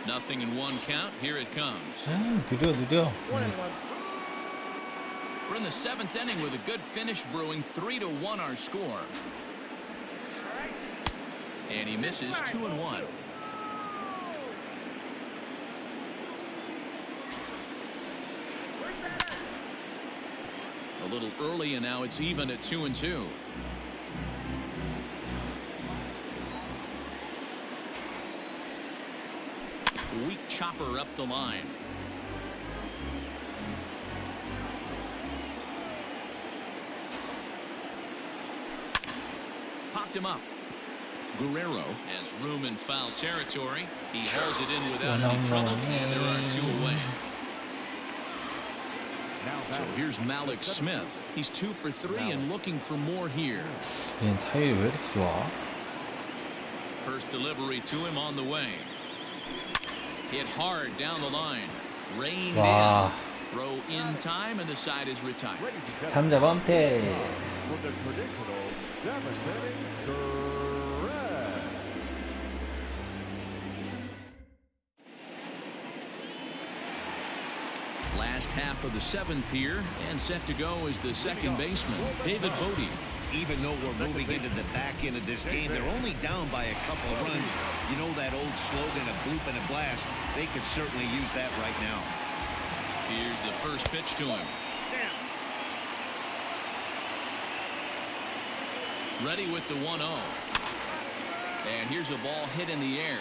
Nothing in 1 count. Here it comes. 느려. 1-1. We're in the 7th inning with a good finish brewing. 3-1 our score. And he misses 2-1. A little early, and now it's even at 2-2. Weak chopper up the line. Popped him up. Guerrero has room in foul territory. He hauls it in without any trouble, and there are 2 away. So here's Malik Smith. He's 2 for 3 and looking for more here. 얘는 타율이 왜 이렇게 좋아? First delivery to him on the way. Hit hard down the line. Rained 와. in. Throw in time, and the side is retired. 3자 범퇴. With the traditional 7th inning stretch. Last half of the 7th here, and set to go is the second baseman, David Bodie. Even though we're moving into the back end of this game, they're only down by a couple of runs. You know that old slogan, a bloop and a blast. They could certainly use that right now. Here's the first pitch to him. Ready with the 1-0. And here's a ball hit in the air.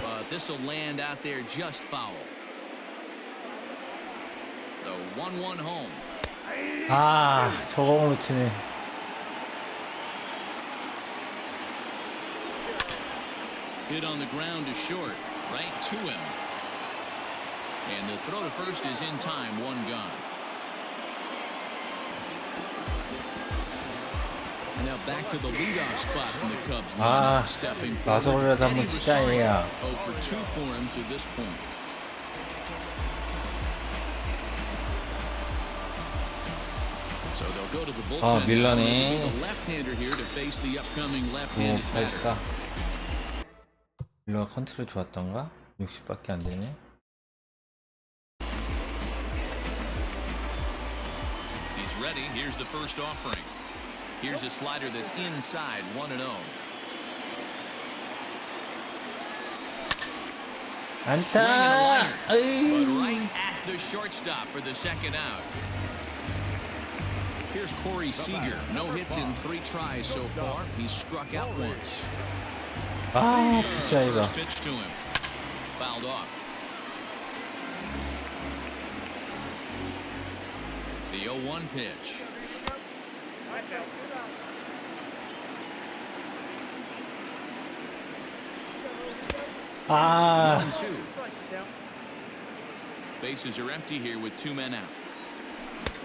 But this will land out there just foul. The 1-1 home. 아, 저거 놓치네. Hit on the ground to short, right to him. And the throw to first is in time, 1 gone. Now back to the leadoff spot from the Cubs. 아, Stepping 마소리라도 forward. 한번 치자, 얘야. 0 for 2 for him to this point. So they'll go to the bullpen. 밀러네. The left-hander here to face the upcoming 오, left-handed batter. 84. 밀러가 컨트롤 좋았던가? 60밖에 안 되네. He's ready. Here's the first offering. Here's a slider that's inside, 1-0. 안타. But 으이. right at the shortstop for the second out. Here's Corey Seager. No hits in 3 tries so far. He's struck out once. 아, Here's the 피샤이가. first pitch to him. Fouled off. The 0-1 pitch. 아, 1-2. Bases are empty here with 2 men out.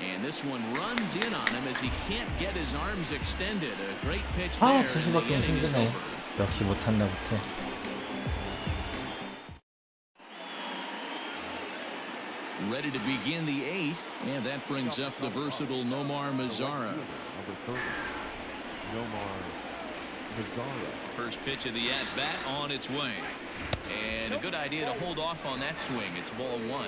And this one runs in on him as he can't get his arms extended. A great pitch there. 아, and the 투수밖에 inning is 힘드네. over. 역시 못한다 못해. Ready to begin the 8th, and that brings up the versatile Nomar Mazara. Number 30. Nomar Mazara. First pitch of the at-bat on its way. And a good idea to hold off on that swing. It's ball 1.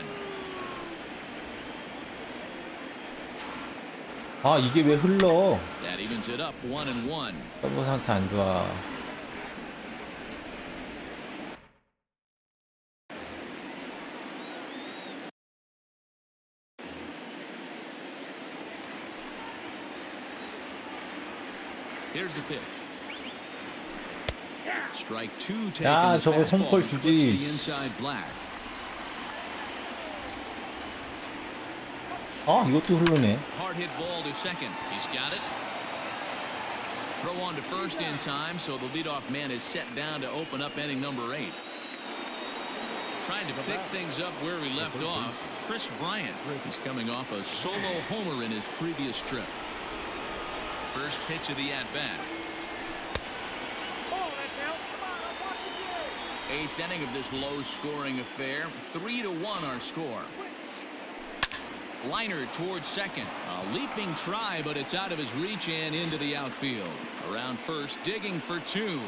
아, 이게 왜 흘러? That evens it up 1-1. 서브 상태 안 좋아. Here's the pitch. Strike 2 taken. 야, The 저거 fastball 홈볼 that 주지. clips the inside black. 아, 이것도 흐르네. Hard hit ball to second. He's got it. Throw on to first in time, so the leadoff man is set down to open up inning number 8. Trying to pick things up where he left off. Chris Bryant. He's coming off a solo homer in his previous trip. First pitch of the at-bat. 8th inning of this low-scoring affair. 3-1 our score. Liner towards second. A leaping try, but it's out of his reach and into the outfield. Around first, digging for 2.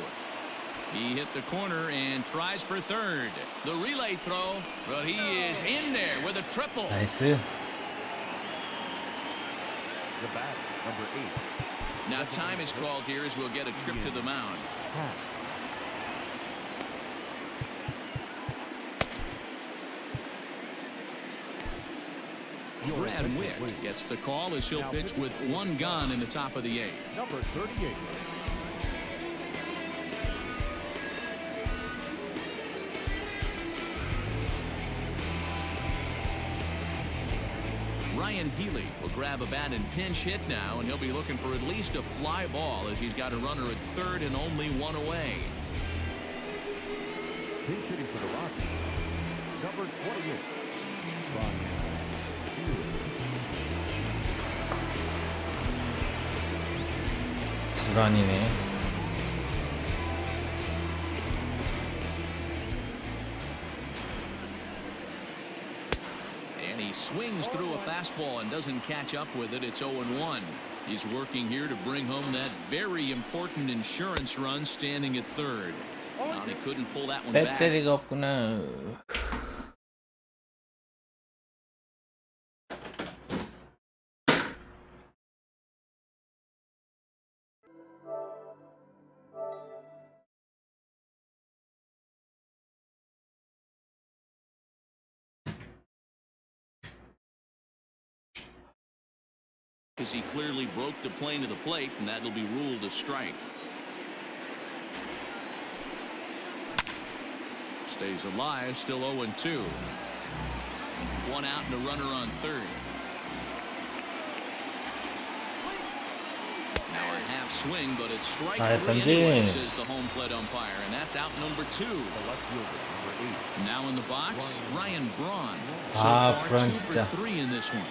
He hit the corner and tries for third. The relay throw, but he is in there with a triple. 나이스. The bat, number 8. Now time is called here as we'll get a trip to the mound. Brad Wick gets the call as he'll pitch with 1 gone in the top of the 8th. Number 38. Ryan Healy will grab a bat and pinch hit now, and he'll be looking for at least a fly ball as he's got a runner at third and only 1 away. Pinch hitting for the Rockies. Number 28. Ryan Healy. 불안이네. And he swings through a fastball and doesn't catch up with it. It's 0-1. He's working here to bring home that very important insurance run standing at third. Now he couldn't pull that one back. 배터리가 없구나. Because he clearly broke the plane of the plate, and that'll be ruled a strike. Stays alive, still 0-2. 1 out and a runner on third. Now a half swing, but it's strike Nice 3 indeed. anyway, says the home plate umpire, and that's out number 2. The left fielder, number 8. Now in the box, Ryan Braun. So 아, far, Braun 2 for 진짜. 3 in this one.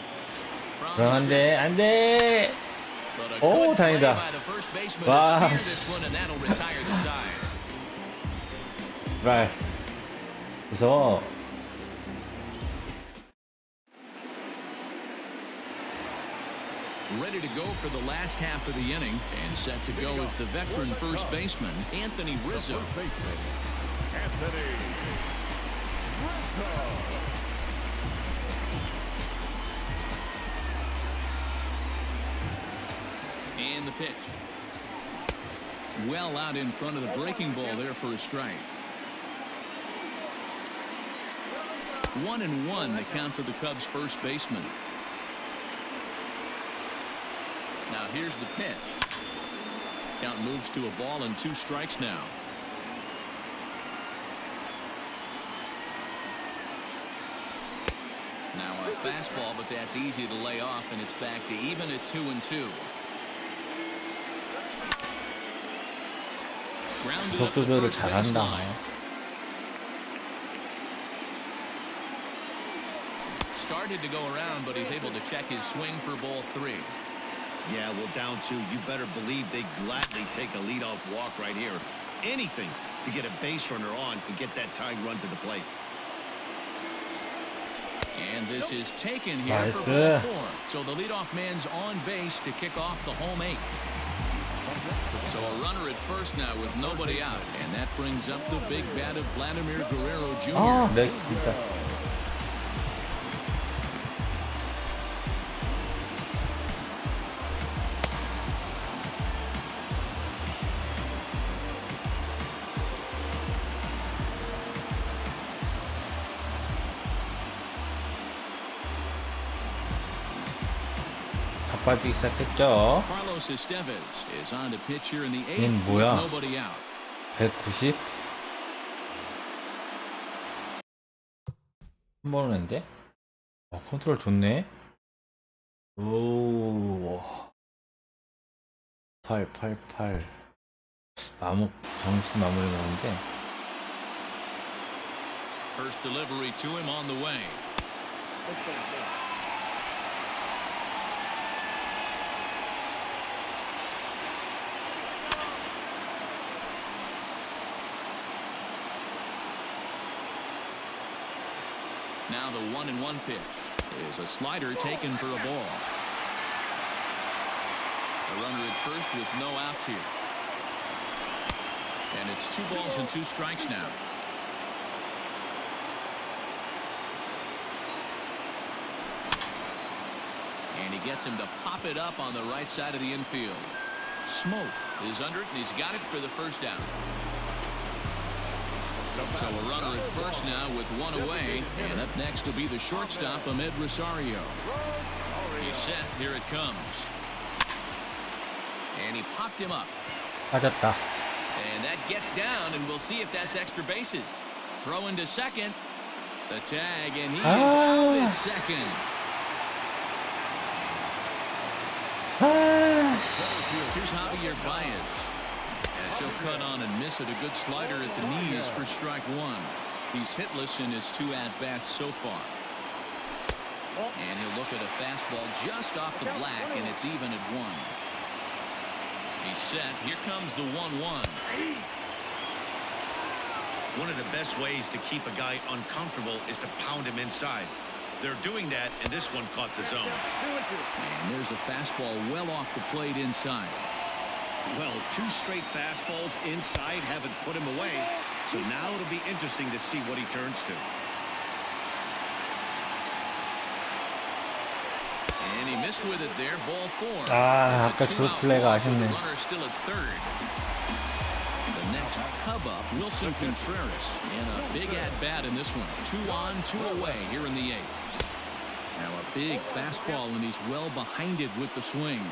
불안한데, 안 돼! But a 오, good play 다행이다. by the first baseman 와. to steer this one, and that'll retire the side. right. 무서워. Ready to go for the last half of the inning, and set to go is the veteran first baseman, Anthony Rizzo. First baseman, Anthony Rizzo. And the pitch. Well out in front of the breaking ball there for a strike. 1-1 the count to the Cubs first baseman. Now here's the pitch. Count moves to a ball and 2 strikes now. Now a fastball, but that's easy to lay off, and it's back to even at 2-2. Grounded up the first baseline. Started to go around, but he's able to check his swing for ball 3. Yeah, well, down 2, you better believe they gladly take a leadoff walk right here. Anything to get a base runner on and get that tying run to the plate. And this is taken here for ball 4. So the leadoff man's on base to kick off the home 8. So a runner at first now with nobody out. And that brings up the big bat of Vladimir Guerrero Jr. 네, 진짜. 빠지기 시작했죠. Carlos Estevez is on to pitch here in the 8th 얘는 with 뭐야? nobody out. 190? 한 번 했는데? 컨트롤 좋네. 오. 888. 정식 마무리 나오는데. First delivery to him on the way. Now the 1-1 pitch is a slider taken for a ball. A runner at first with no outs here. And it's 2 balls and 2 strikes now. And he gets him to pop it up on the right side of the infield. Smoke is under it, and he's got it for the first down. So a runner at first now with 1 away, and up next will be the shortstop, Ahmed Rosario. He's set. Here it comes. And he popped him up. 맞았다. And that gets down, and we'll see if that's extra bases. Throw into second. The tag, and he is out at second. Here's Javier Baez. As he'll cut on and miss it, a good slider at the knees for strike 1. He's hitless in his 2 at-bats so far. And he'll look at a fastball just off the black, and it's even at 1. He's set. Here comes the 1-1. One of the best ways to keep a guy uncomfortable is to pound him inside. They're doing that, and this one caught the zone. And there's a fastball well off the plate inside. Well, 2 straight fastballs inside haven't put him away, so now it'll be interesting to see what he turns to. And he missed with it there, ball 4. 아까 주 플레이가 아쉽네. Runner still at third. The next Cub up, Wilson Contreras, and a big at-bat in this one. 2 on, 2 away here in the 8th. Now a big fastball, and he's well behind it with the swing.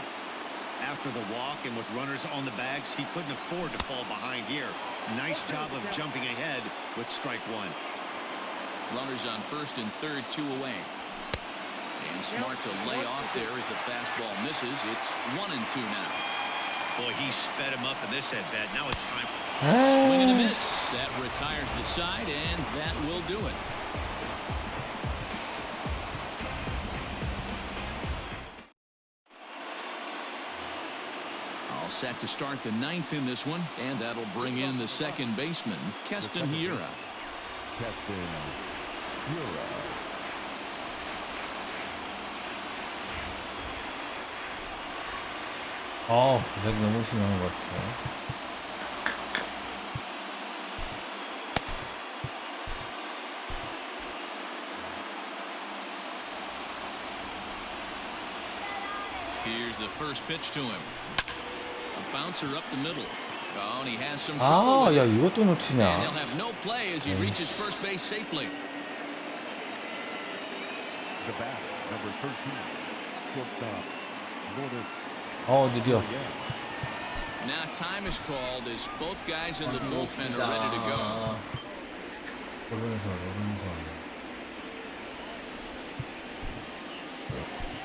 After the walk and with runners on the bags, he couldn't afford to fall behind here. Nice job of jumping ahead with strike 1. Runners on first and third, 2 away. And smart to lay off there as the fastball misses. It's 1-2 now. Boy, he sped him up in this at-bat. Now it's time. Swing and a miss. That retires the side, and that will do it. All set to start the 9th in this one, and that'll bring in the second baseman, Keston Hiura. Keston Hiura. 렉 너무 심한 것 같아. Here's the first pitch to him. A bouncer up the middle. Oh, and he has some trouble with 야, it. 이것도 And 놓치냐. he'll have no play as he reaches first base safely. The bat, number 13, shortstop, Northern. 느려. Now time is called as both guys in the bullpen are ready to go. 오른손.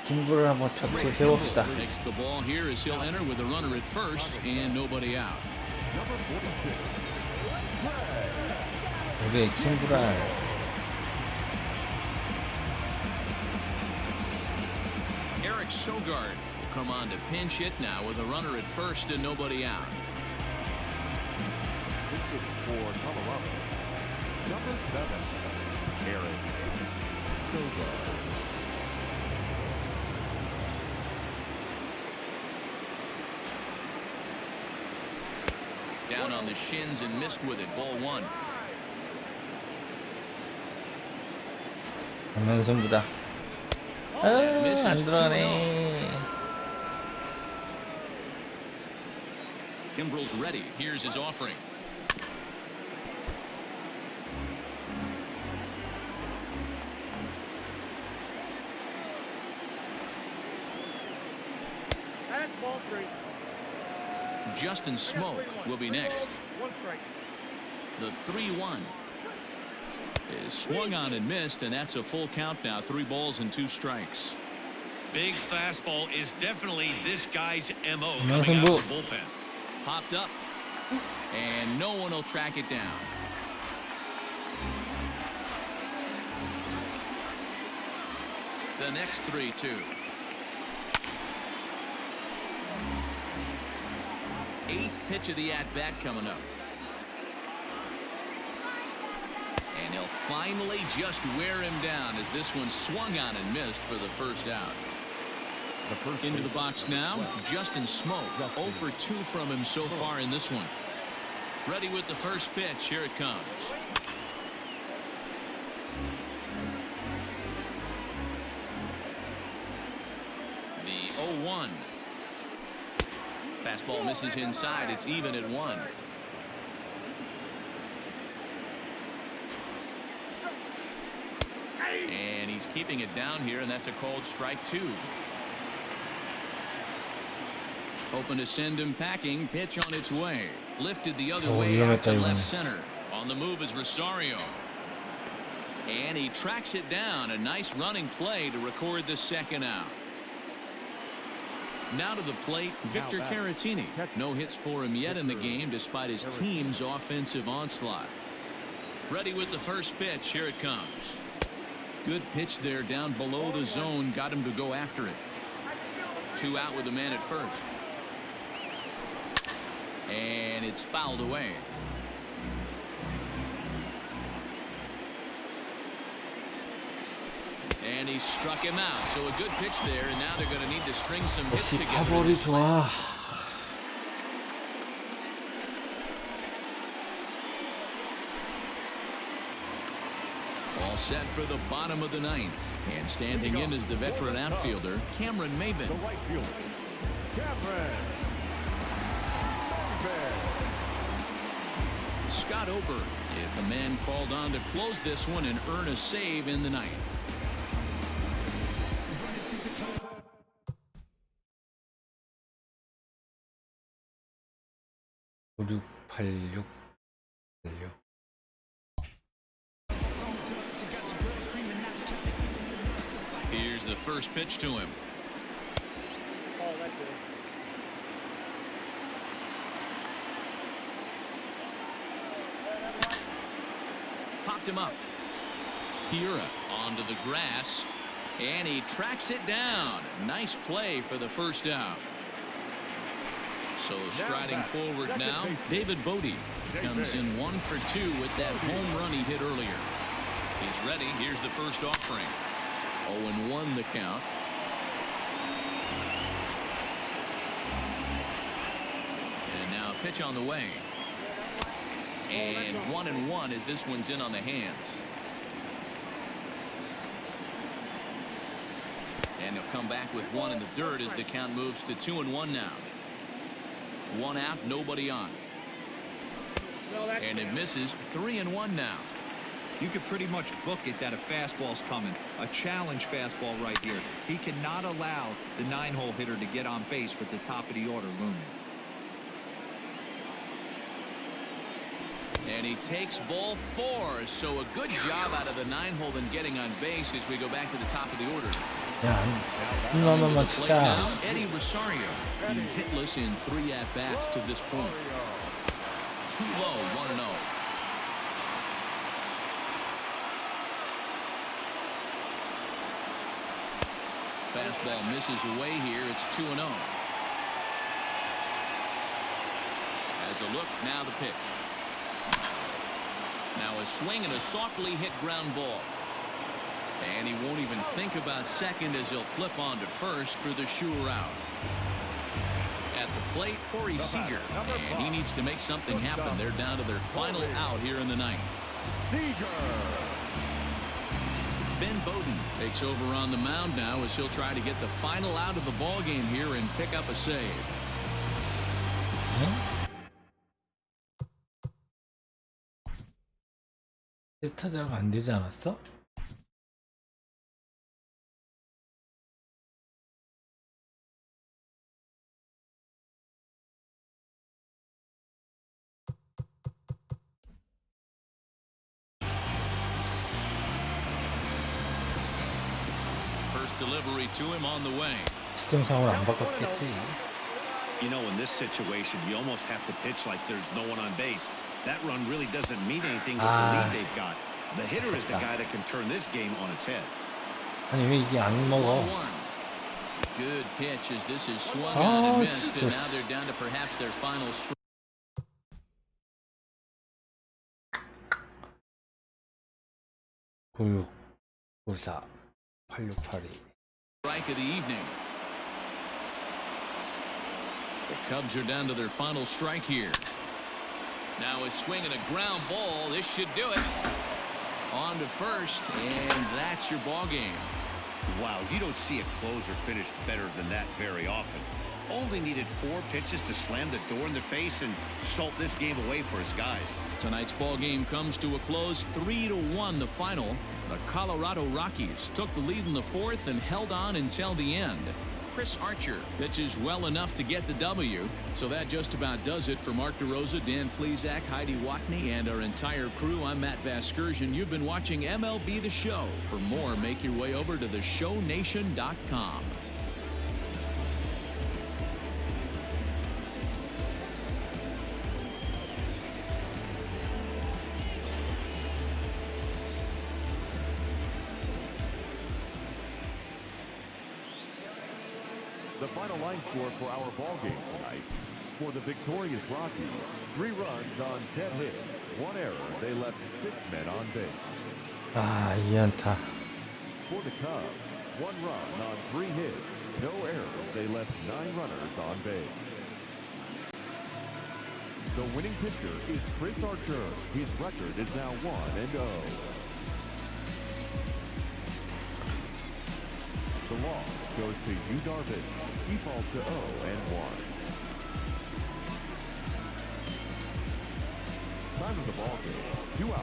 김구를 한번 첫째 배웁시다. Takes the ball here as he'll enter with a runner at first and nobody out. Number 46, 우리 김구랄. Eric Sogard will come on to pinch hit now with a runner at first and nobody out. this is for Colorado. Number 7, Eric Sogard. Down on the shins and missed with it. Ball one. 정면 승부다. 안 들어가네. Kimbrel's ready. Here's his offering. That's ball 3. Justin Smoke will be next. 1 strike. The 3-1 is swung on and missed, and that's a full count now. 3 balls and 2 strikes. Big fastball is definitely this guy's MO Nice coming out and of the bullpen. Popped up, and no one will track it down. The next 3-2. 8th pitch of the at-bat coming up. And he'll finally just wear him down as this one swung on and missed for the first out. Into the box now, Justin Smoke. 0 for 2 from him so far in this one. Ready with the first pitch. Here it comes. The 0-1. Fastball misses inside. It's even at 1. And he's keeping it down here, and that's a called strike 2. Hoping to send him packing. Pitch on its way. Lifted the other way out to left center. On the move is Rosario. And he tracks it down. A nice running play to record the second out. Now to the plate, Victor Caratini. No hits for him yet in the game despite his team's offensive onslaught. Ready with the first pitch. Here it comes. Good pitch there down below the zone. Got him to go after it. 2 out with the man at first. And it's fouled away. And he struck him out. So a good pitch there, and now they're going to need to string some hits 역시 together. 파볼이 좋아. All set for the bottom of the 9th. And standing in is the veteran outfielder, Cameron Maben. The right fielder, Cameron. Scott Ober is the man called on to close this one and earn a save in the 9th. Here's the first pitch to him. Oh, that's good. Popped him up. Hira onto the grass, and he tracks it down. Nice play for the first out. So striding forward now, David Bodie comes in 1 for 2 with that home run he hit earlier. He's ready. Here's the first offering. 0-1 the count. And now a pitch on the way. And 1-1 as this one's in on the hands. And he'll come back with 1 in the dirt as the count moves to 2-1 now. 1 out, nobody on. And it misses. 3-1 now. You could pretty much book it that a fastball's coming. A challenge fastball right here. He cannot allow the 9-hole hitter to get on base with the top of the order looming. And he takes ball 4. So a good job out of the 9-hole and getting on base as we go back to the top of the order. 야, 한 Coming 놈만 to the plate now, 진짜. Eddie Rosario. He's hitless in 3 at-bats to this point. Too low, 1-0. Fastball misses away here. It's 2-0. As a look, now the pitch. Now a swing and a softly hit ground ball. And he won't even think about second as he'll flip on to first for the sure out. At the plate, Corey Seager. And he needs to make something happen. They're down to their final out here in the ninth. Ben Bowden takes over on the mound now as he'll try to get the final out of the ball game here and pick up a save. 타자가 안 되지 않았어? First delivery to him on the way. 지정상으로 안 바꿨겠지. You know, in this situation, you almost have to pitch like there's no one on base. That run really doesn't mean anything with the lead they've got. The hitter is the guy that can turn this game on its head. 아니 왜 이게 안 먹어? Good pitch as this is swung on and missed, 진짜. and now they're down to perhaps their final strike. 96, 94, 8682. Strike of the evening. The Cubs are down to their final strike here. Now a swing and a ground ball. This should do it. On to first, and that's your ball game. Wow, you don't see a closer finish better than that very often. Only needed 4 pitches to slam the door in their face and salt this game away for his guys. Tonight's ball game comes to a close, 3-1 the final. The Colorado Rockies took the lead in the 4th and held on until the end. Chris Archer pitches well enough to get the W. So that just about does it for Mark DeRosa, Dan Plesac, Heidi Watney, and our entire crew. I'm Matt Vasgersian. You've been watching MLB The Show. For more, make your way over to theshownation.com. The final line score for our ball game tonight. For the victorious Rockies, 3 runs on 10 hits, 1 error. They left 6 men on base. 아, 2안타. For the Cubs, 1 run on 3 hits, no errors. They left 9 runners on base. The winning pitcher is Chris Archer. His record is now 1-0. The loss goes to Yu Darvish. He falls to 0-1. Time of the ball game, 2 hours